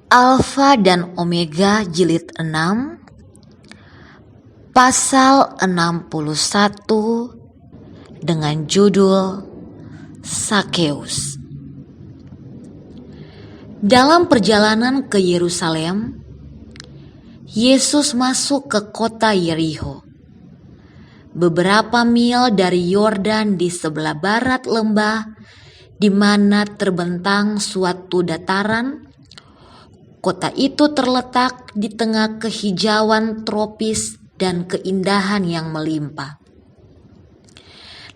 Alfa dan Omega jilid 6 pasal 61 dengan judul Sakeus. Dalam perjalanan ke Yerusalem, Yesus masuk ke kota Yerikho. Beberapa mil dari Yordan di sebelah barat lembah di mana terbentang suatu dataran. Kota itu terletak di tengah kehijauan tropis dan keindahan yang melimpah.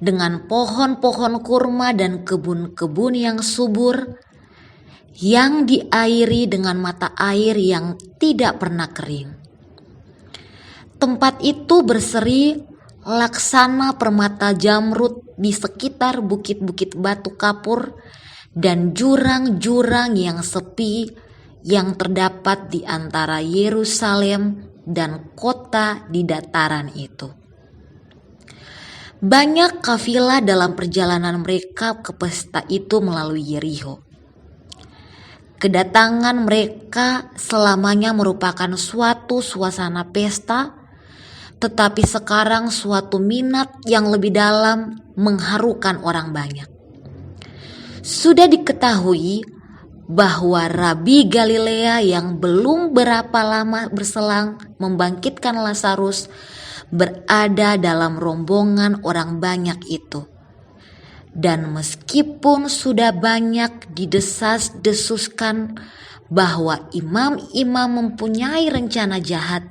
Dengan pohon-pohon kurma dan kebun-kebun yang subur, yang diairi dengan mata air yang tidak pernah kering. Tempat itu berseri laksana permata jamrud di sekitar bukit-bukit batu kapur dan jurang-jurang yang sepi yang terdapat di antara Yerusalem dan kota di dataran itu. Banyak kafilah dalam perjalanan mereka ke pesta itu melalui Yerikho. Kedatangan mereka selamanya merupakan suatu suasana pesta, tetapi sekarang suatu minat yang lebih dalam mengharukan orang banyak. Sudah diketahui bahwa Rabi Galilea yang belum berapa lama berselang membangkitkan Lazarus berada dalam rombongan orang banyak itu. Dan meskipun sudah banyak didesas-desuskan bahwa imam-imam mempunyai rencana jahat,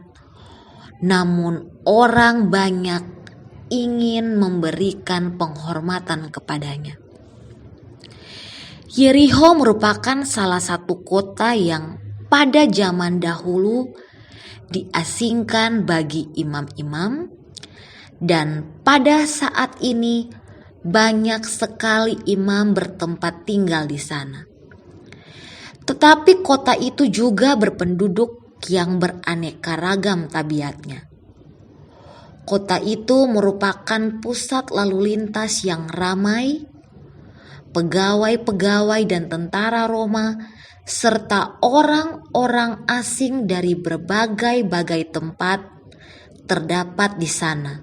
namun orang banyak ingin memberikan penghormatan kepadanya. Yerikho merupakan salah satu kota yang pada zaman dahulu diasingkan bagi imam-imam, dan pada saat ini banyak sekali imam bertempat tinggal di sana. Tetapi kota itu juga berpenduduk yang beraneka ragam tabiatnya. Kota itu merupakan pusat lalu lintas yang ramai. Pegawai-pegawai dan tentara Roma serta orang-orang asing dari berbagai-bagai tempat terdapat di sana.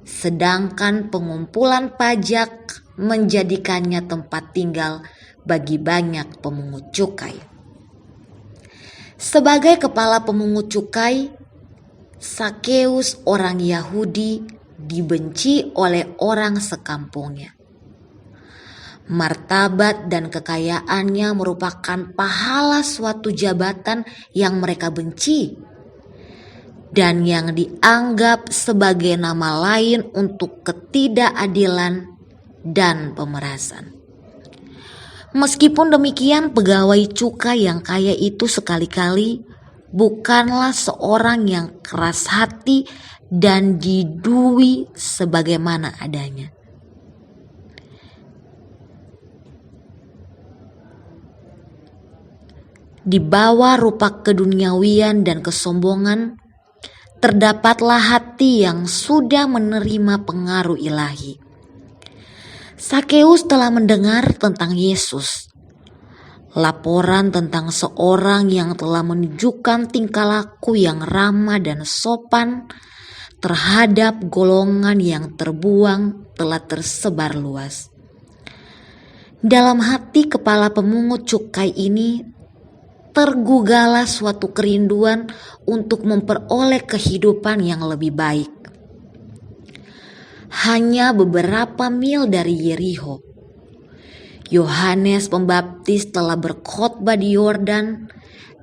Sedangkan pengumpulan pajak menjadikannya tempat tinggal bagi banyak pemungut cukai. Sebagai kepala pemungut cukai, Sakeus orang Yahudi dibenci oleh orang sekampungnya. Martabat dan kekayaannya merupakan pahala suatu jabatan yang mereka benci dan yang dianggap sebagai nama lain untuk ketidakadilan dan pemerasan. Meskipun demikian, pegawai cukai yang kaya itu sekali-kali bukanlah seorang yang keras hati dan didui sebagaimana adanya. Di bawah rupa keduniawian dan kesombongan, terdapatlah hati yang sudah menerima pengaruh ilahi. Sakeus telah mendengar tentang Yesus, laporan tentang seorang yang telah menunjukkan tingkah laku yang ramah dan sopan terhadap golongan yang terbuang telah tersebar luas. Dalam hati kepala pemungut cukai ini tergugahlah suatu kerinduan untuk memperoleh kehidupan yang lebih baik. Hanya beberapa mil dari Yerikho, Yohanes Pembaptis telah berkhotbah di Yordan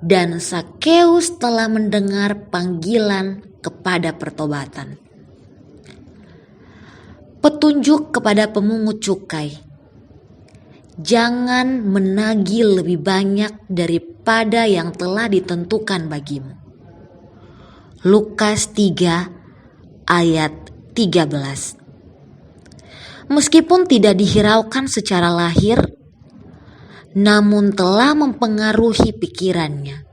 dan Sakeus telah mendengar panggilan kepada pertobatan. Petunjuk kepada pemungut cukai: jangan menagih lebih banyak daripada yang telah ditentukan bagimu. Lukas 3 ayat 13. Meskipun tidak dihiraukan secara lahir, namun telah mempengaruhi pikirannya.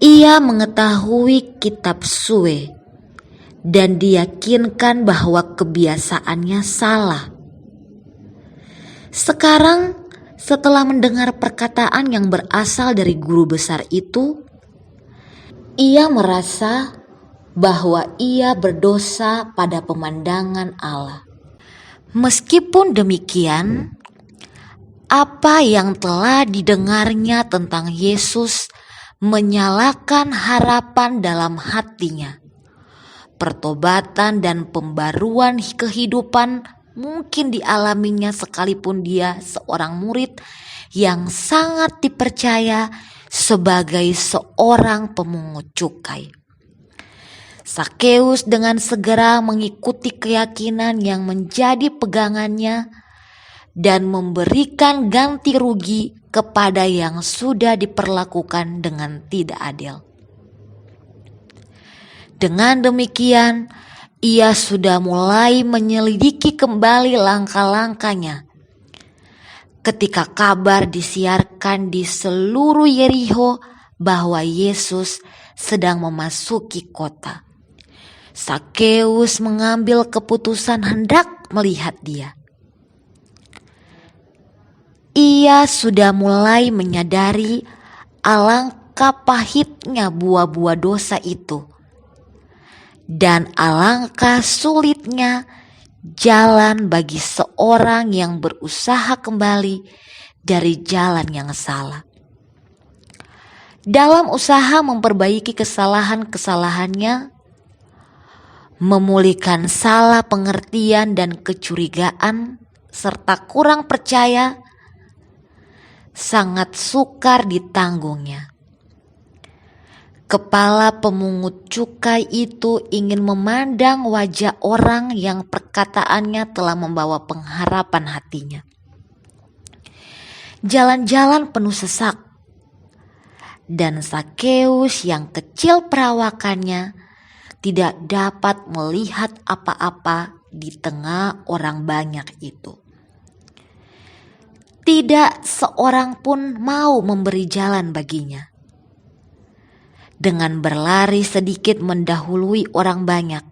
Ia mengetahui kitab Sue dan diyakinkan bahwa kebiasaannya salah. Sekarang Setelah mendengar perkataan yang berasal dari guru besar itu, ia merasa bahwa ia berdosa pada pemandangan Allah. Meskipun demikian, apa yang telah didengarnya tentang Yesus menyalakan harapan dalam hatinya. Pertobatan dan pembaruan kehidupan mungkin dialaminya sekalipun dia seorang murid yang sangat dipercaya sebagai seorang pemungut cukai. Sakeus dengan segera mengikuti keyakinan yang menjadi pegangannya dan memberikan ganti rugi kepada yang sudah diperlakukan dengan tidak adil. Dengan demikian, ia sudah mulai menyelidiki kembali langkah-langkahnya. Ketika kabar disiarkan di seluruh Yerikho bahwa Yesus sedang memasuki kota, Sakeus mengambil keputusan hendak melihat dia. Ia sudah mulai menyadari alangkah pahitnya buah-buah dosa itu, dan alangkah sulitnya jalan bagi seorang yang berusaha kembali dari jalan yang salah. Dalam usaha memperbaiki kesalahan-kesalahannya, memulihkan salah pengertian dan kecurigaan, serta kurang percaya, sangat sukar ditanggungnya. Kepala pemungut cukai itu ingin memandang wajah orang yang perkataannya telah membawa pengharapan hatinya. Jalan-jalan penuh sesak, dan Sakeus yang kecil perawakannya tidak dapat melihat apa-apa di tengah orang banyak itu. Tidak seorang pun mau memberi jalan baginya. Dengan berlari sedikit mendahului orang banyak,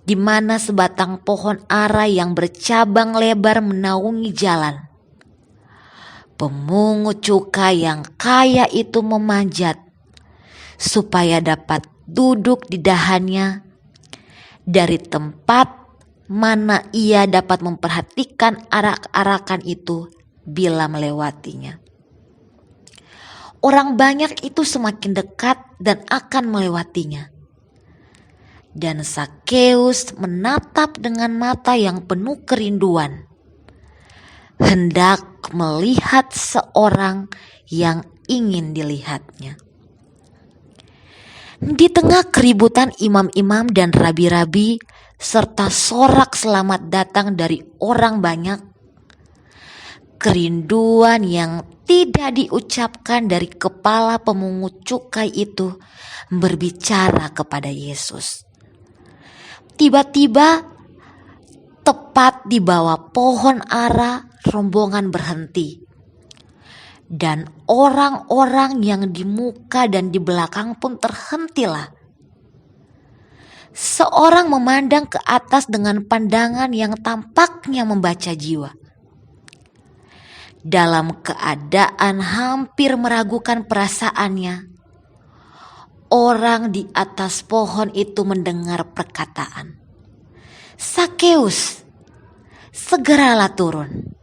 di mana sebatang pohon ara yang bercabang lebar menaungi jalan, pemungut cukai yang kaya itu memanjat supaya dapat duduk di dahannya dari tempat mana ia dapat memperhatikan arak-arakan itu bila melewatinya. Orang banyak itu semakin dekat dan akan melewatinya. Dan Sakeus menatap dengan mata yang penuh kerinduan, hendak melihat seorang yang ingin dilihatnya. Di tengah keributan imam-imam dan rabi-rabi serta sorak selamat datang dari orang banyak, kerinduan yang tidak diucapkan dari kepala pemungut cukai itu berbicara kepada Yesus. Tiba-tiba, tepat di bawah pohon ara, rombongan berhenti. Dan orang-orang yang di muka dan di belakang pun terhentilah. Seorang memandang ke atas dengan pandangan yang tampaknya membaca jiwa. Dalam keadaan hampir meragukan perasaannya, orang di atas pohon itu mendengar perkataan, "Sakeus, segeralah turun,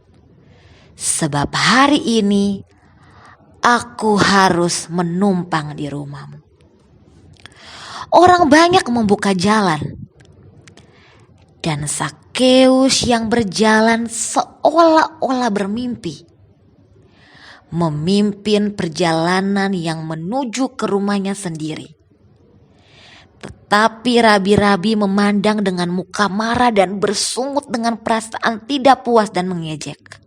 sebab hari ini aku harus menumpang di rumahmu." Orang banyak membuka jalan, dan Sakeus yang berjalan seolah-olah bermimpi, memimpin perjalanan yang menuju ke rumahnya sendiri. Tetapi rabi-rabi memandang dengan muka marah dan bersungut dengan perasaan tidak puas dan mengejek.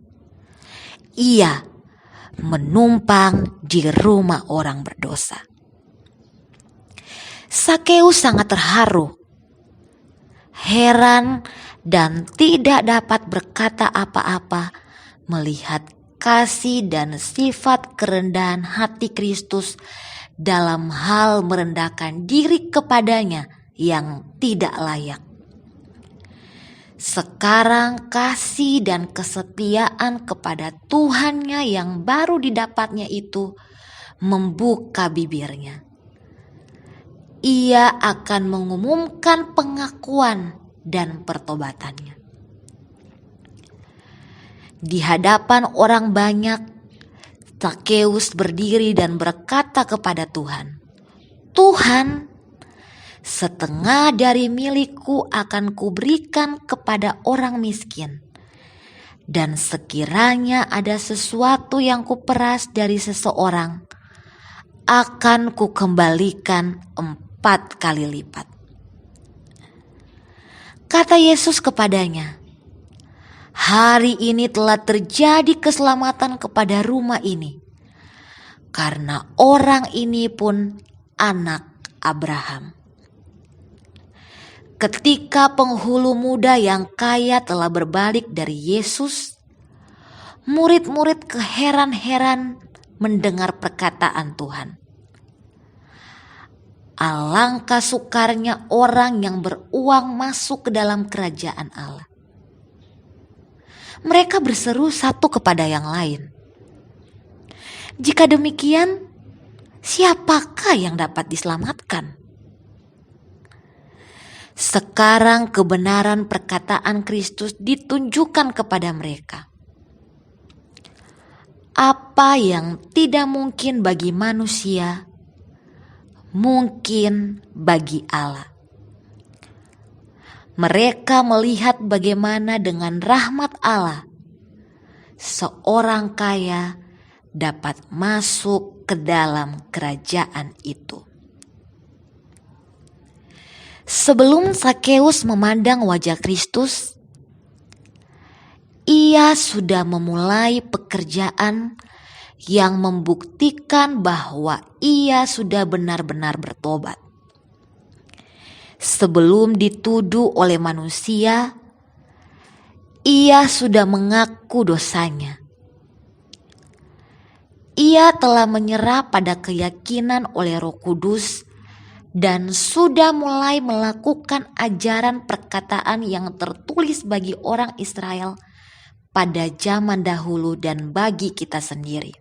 Ia menumpang di rumah orang berdosa. Sakeus sangat terharu, heran, dan tidak dapat berkata apa-apa melihat kasih dan sifat kerendahan hati Kristus dalam hal merendahkan diri kepadanya yang tidak layak. Sekarang kasih dan kesetiaan kepada Tuhannya yang baru didapatnya itu membuka bibirnya. Ia akan mengumumkan pengakuan dan pertobatannya. Di hadapan orang banyak, Zakheus berdiri dan berkata kepada Tuhan, "Tuhan, setengah dari milikku akan kuberikan kepada orang miskin. Dan sekiranya ada sesuatu yang kuperas dari seseorang, akan kukembalikan 4 kali lipat." Kata Yesus kepadanya, "Hari ini telah terjadi keselamatan kepada rumah ini, karena orang ini pun anak Abraham. Ketika penghulu muda yang kaya telah berbalik dari Yesus, murid-murid keheran-heran mendengar perkataan Tuhan. Alangkah sukarnya orang yang beruang masuk ke dalam kerajaan Allah. Mereka berseru satu kepada yang lain, "Jika demikian, siapakah yang dapat diselamatkan?" Sekarang kebenaran perkataan Kristus ditunjukkan kepada mereka. Apa yang tidak mungkin bagi manusia, mungkin bagi Allah. Mereka melihat bagaimana dengan rahmat Allah, seorang kaya dapat masuk ke dalam kerajaan itu. Sebelum Zakheus memandang wajah Kristus, ia sudah memulai pekerjaan yang membuktikan bahwa ia sudah benar-benar bertobat. Sebelum dituduh oleh manusia, ia sudah mengaku dosanya. Ia telah menyerah pada keyakinan oleh Roh Kudus dan sudah mulai melakukan ajaran perkataan yang tertulis bagi orang Israel pada zaman dahulu dan bagi kita sendiri.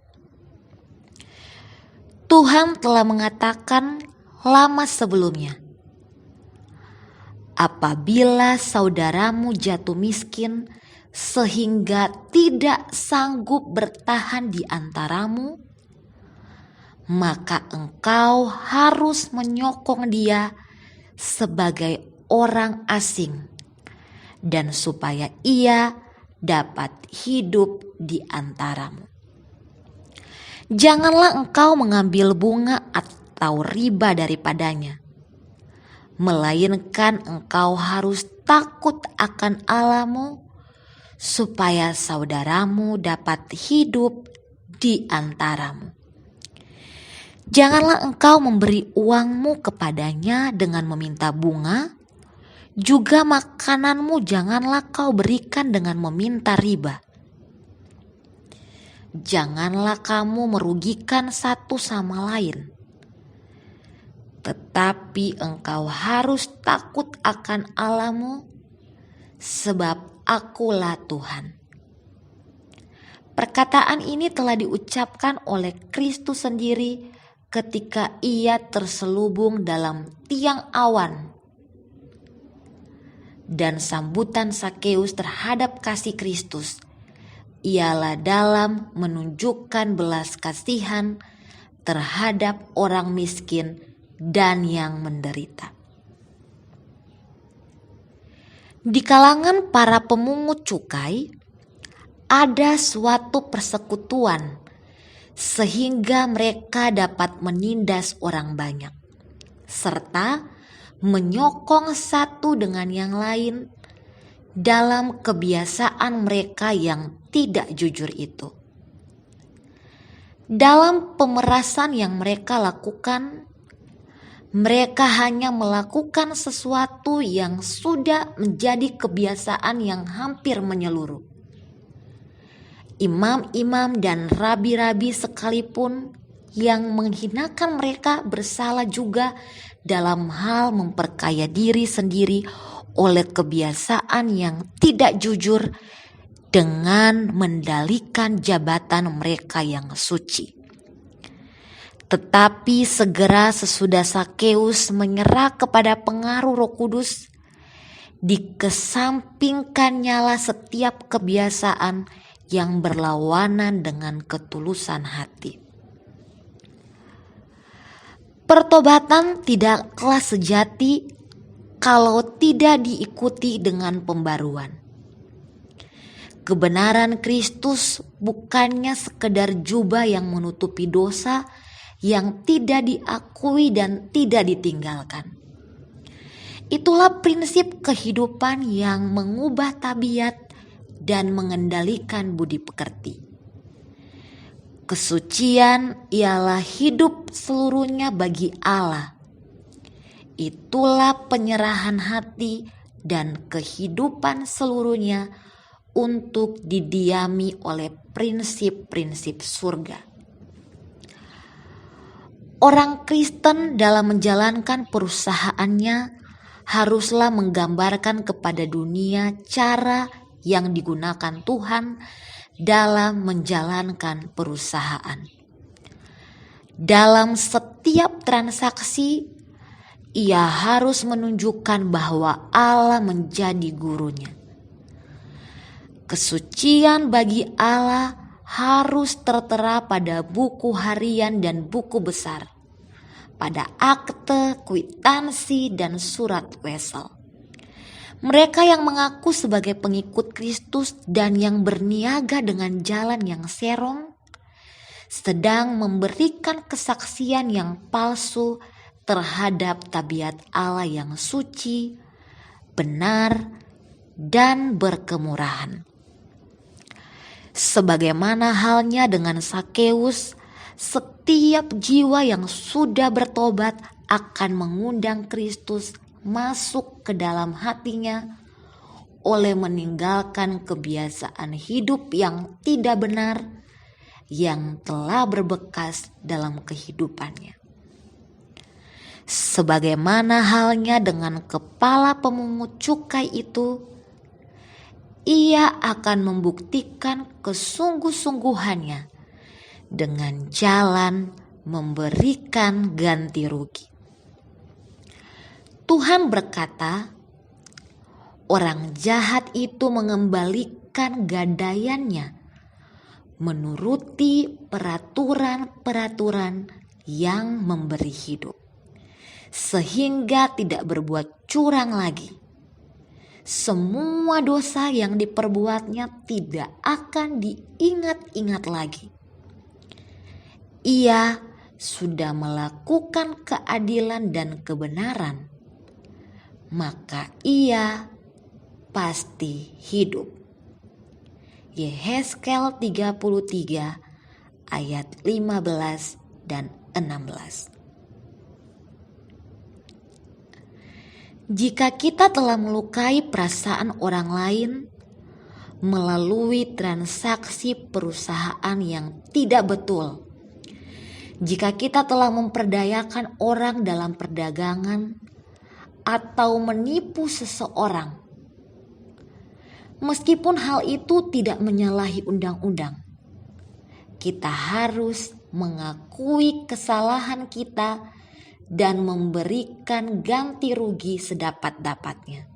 Tuhan telah mengatakan lama sebelumnya, "Apabila saudaramu jatuh miskin sehingga tidak sanggup bertahan di antaramu, maka engkau harus menyokong dia sebagai orang asing, dan supaya ia dapat hidup di antaramu. Janganlah engkau mengambil bunga atau riba daripadanya, melainkan engkau harus takut akan Allahmu, supaya saudaramu dapat hidup di antaramu. Janganlah engkau memberi uangmu kepadanya dengan meminta bunga, juga makananmu janganlah kau berikan dengan meminta riba. Janganlah kamu merugikan satu sama lain, tetapi engkau harus takut akan Allahmu, sebab Akulah Tuhan." Perkataan ini telah diucapkan oleh Kristus sendiri ketika ia terselubung dalam tiang awan. Dan sambutan Zakheus terhadap kasih Kristus ialah dalam menunjukkan belas kasihan terhadap orang miskin dan yang menderita. Di kalangan para pemungut cukai ada suatu persekutuan sehingga mereka dapat menindas orang banyak, serta menyokong satu dengan yang lain dalam kebiasaan mereka yang tidak jujur itu. Dalam pemerasan yang mereka lakukan, mereka hanya melakukan sesuatu yang sudah menjadi kebiasaan yang hampir menyeluruh. Imam-imam dan rabi-rabi sekalipun yang menghinakan mereka bersalah juga dalam hal memperkaya diri sendiri oleh kebiasaan yang tidak jujur dengan mendalikan jabatan mereka yang suci. Tetapi segera sesudah Sakeus menyerah kepada pengaruh Roh Kudus, dikesampingkannyalah setiap kebiasaan yang berlawanan dengan ketulusan hati. Pertobatan tidaklah sejati kalau tidak diikuti dengan pembaruan. Kebenaran Kristus bukannya sekedar jubah yang menutupi dosa yang tidak diakui dan tidak ditinggalkan. Itulah prinsip kehidupan yang mengubah tabiat dan mengendalikan budi pekerti. Kesucian ialah hidup seluruhnya bagi Allah. Itulah penyerahan hati dan kehidupan seluruhnya untuk didiami oleh prinsip-prinsip surga. Orang Kristen dalam menjalankan perusahaannya haruslah menggambarkan kepada dunia cara yang digunakan Tuhan dalam menjalankan perusahaan. Dalam setiap transaksi, ia harus menunjukkan bahwa Allah menjadi gurunya. Kesucian bagi Allah harus tertera pada buku harian dan buku besar, pada akte, kwitansi, dan surat wesel. Mereka yang mengaku sebagai pengikut Kristus dan yang berniaga dengan jalan yang serong sedang memberikan kesaksian yang palsu terhadap tabiat Allah yang suci, benar, dan berkemurahan. Sebagaimana halnya dengan Sakeus, setiap jiwa yang sudah bertobat akan mengundang Kristus masuk ke dalam hatinya oleh meninggalkan kebiasaan hidup yang tidak benar yang telah berbekas dalam kehidupannya. Sebagaimana halnya dengan kepala pemungut cukai itu, ia akan membuktikan kesungguh-sungguhannya dengan jalan memberikan ganti rugi. Tuhan berkata, orang jahat itu mengembalikan gadaiannya menuruti peraturan-peraturan yang memberi hidup, sehingga tidak berbuat curang lagi. Semua dosa yang diperbuatnya tidak akan diingat-ingat lagi. Ia sudah melakukan keadilan dan kebenaran, maka ia pasti hidup. Yehezkel 33 ayat 15 dan 16. Jika kita telah melukai perasaan orang lain melalui transaksi perusahaan yang tidak betul, jika kita telah memperdayakan orang dalam perdagangan atau menipu seseorang, meskipun hal itu tidak menyalahi undang-undang, kita harus mengakui kesalahan kita dan memberikan ganti rugi sedapat-dapatnya.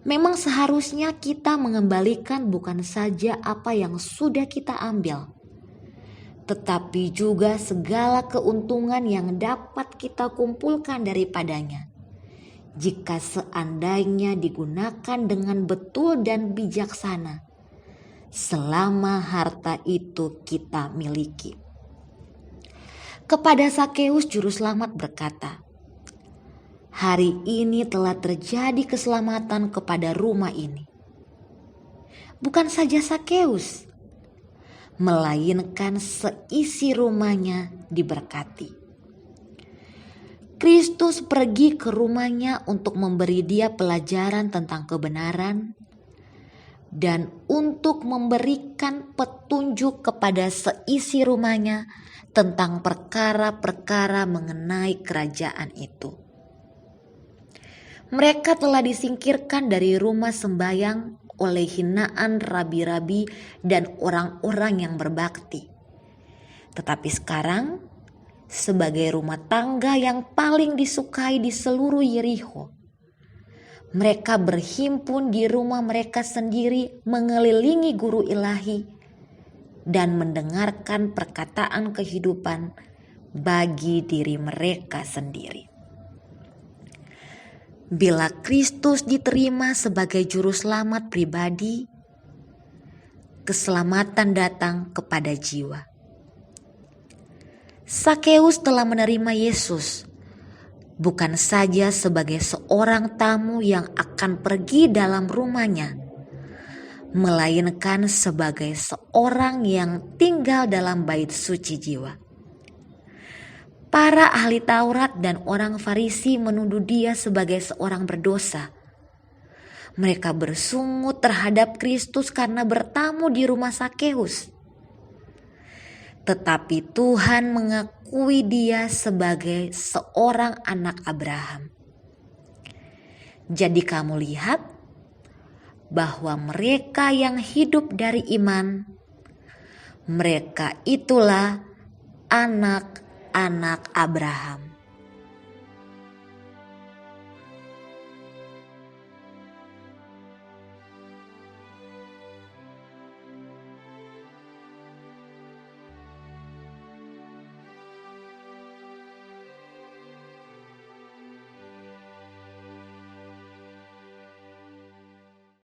Memang seharusnya kita mengembalikan bukan saja apa yang sudah kita ambil, tetapi juga segala keuntungan yang dapat kita kumpulkan daripadanya, jika seandainya digunakan dengan betul dan bijaksana, selama harta itu kita miliki. Kepada Sakeus juru selamat berkata, hari ini telah terjadi keselamatan kepada rumah ini. Bukan saja Sakeus, melainkan seisi rumahnya diberkati. Kristus pergi ke rumahnya untuk memberi dia pelajaran tentang kebenaran dan untuk memberikan petunjuk kepada seisi rumahnya tentang perkara-perkara mengenai kerajaan itu. Mereka telah disingkirkan dari rumah sembayang oleh hinaan rabi-rabi dan orang-orang yang berbakti. Tetapi sekarang, sebagai rumah tangga yang paling disukai di seluruh Yerikho, mereka berhimpun di rumah mereka sendiri mengelilingi guru ilahi dan mendengarkan perkataan kehidupan bagi diri mereka sendiri. Bila Kristus diterima sebagai juru selamat pribadi, keselamatan datang kepada jiwa. Sakeus telah menerima Yesus bukan saja sebagai seorang tamu yang akan pergi dalam rumahnya, melainkan sebagai seorang yang tinggal dalam bait suci jiwa. Para ahli Taurat dan orang Farisi menuduh dia sebagai seorang berdosa. Mereka bersungut terhadap Kristus karena bertamu di rumah Sakeus. Tetapi Tuhan mengakui dia sebagai seorang anak Abraham. Jadi kamu lihat bahwa mereka yang hidup dari iman, mereka itulah anak-anak Abraham.